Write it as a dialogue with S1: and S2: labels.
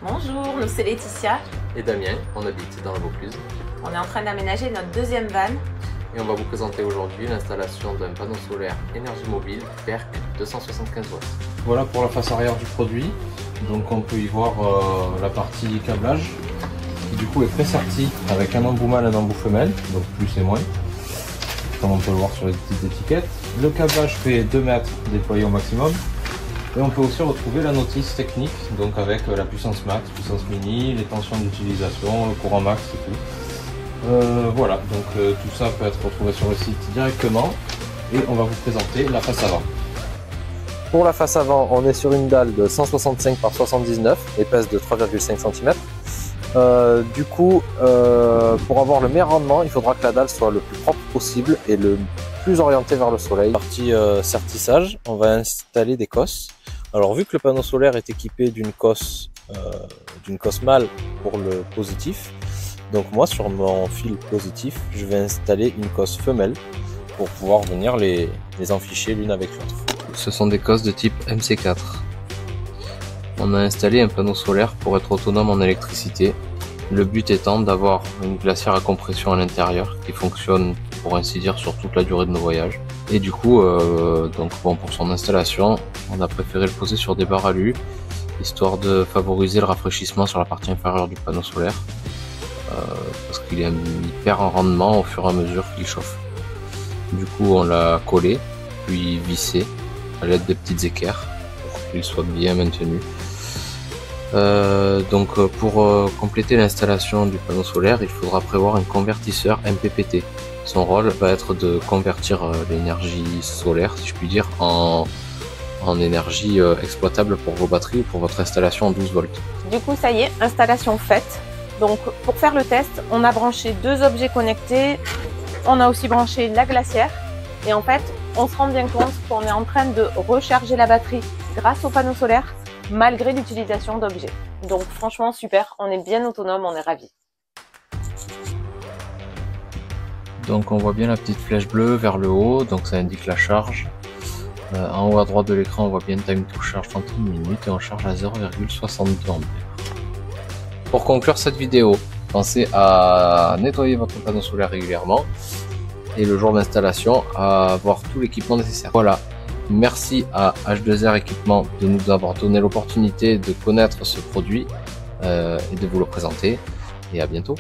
S1: Bonjour, nous c'est Laetitia.
S2: Et Damien, on habite dans la Vaucluse.
S1: On est en train d'aménager notre deuxième van.
S2: Et on va vous présenter aujourd'hui l'installation d'un panneau solaire énergie mobile PERC 275 watts. Voilà pour la face arrière du produit. Donc on peut y voir la partie câblage qui du coup est présertie avec un embout mâle et un embout femelle, donc plus et moins, comme on peut le voir sur les petites étiquettes. Le câblage fait 2 mètres déployé au maximum. Et on peut aussi retrouver la notice technique, donc avec la puissance max, puissance mini, les tensions d'utilisation, le courant max et tout. Voilà, donc tout ça peut être retrouvé sur le site directement. Et on va vous présenter la face avant.
S3: Pour la face avant, on est sur une dalle de 165 par 79, épaisse de 3,5 cm. Pour avoir le meilleur rendement, il faudra que la dalle soit le plus propre possible et le plus orientée vers le soleil. Partie sertissage, on va installer des cosses. Alors vu que le panneau solaire est équipé d'une cosse mâle pour le positif, donc moi sur mon fil positif, je vais installer une cosse femelle pour pouvoir venir les enficher l'une avec l'autre.
S2: Ce sont des cosses de type MC4. On a installé un panneau solaire pour être autonome en électricité. Le but étant d'avoir une glacière à compression à l'intérieur qui fonctionne pour ainsi dire sur toute la durée de nos voyages. Et du coup, pour son installation, on a préféré le poser sur des barres alu, histoire de favoriser le rafraîchissement sur la partie inférieure du panneau solaire, parce qu'il perd en rendement au fur et à mesure qu'il chauffe. Du coup, on l'a collé, puis vissé à l'aide des petites équerres pour qu'il soit bien maintenu. Pour compléter l'installation du panneau solaire, il faudra prévoir un convertisseur MPPT. Son rôle va être de convertir l'énergie solaire, si je puis dire, en énergie exploitable pour vos batteries ou pour votre installation en 12 volts.
S1: Du coup, ça y est, installation faite. Donc, pour faire le test, on a branché 2 objets connectés. On a aussi branché la glacière. Et en fait, on se rend bien compte qu'on est en train de recharger la batterie grâce au panneau solaire, malgré l'utilisation d'objets. Donc franchement super, on est bien autonome, on est ravis.
S2: Donc on voit bien la petite flèche bleue vers le haut, donc ça indique la charge. En haut à droite de l'écran, on voit bien time to charge 31 minutes et on charge à 0,62 ampères. Pour conclure cette vidéo, pensez à nettoyer votre panneau solaire régulièrement et le jour d'installation à avoir tout l'équipement nécessaire. Voilà. Merci à H2R Équipement de nous avoir donné l'opportunité de connaître ce produit et de vous le présenter. Et à bientôt.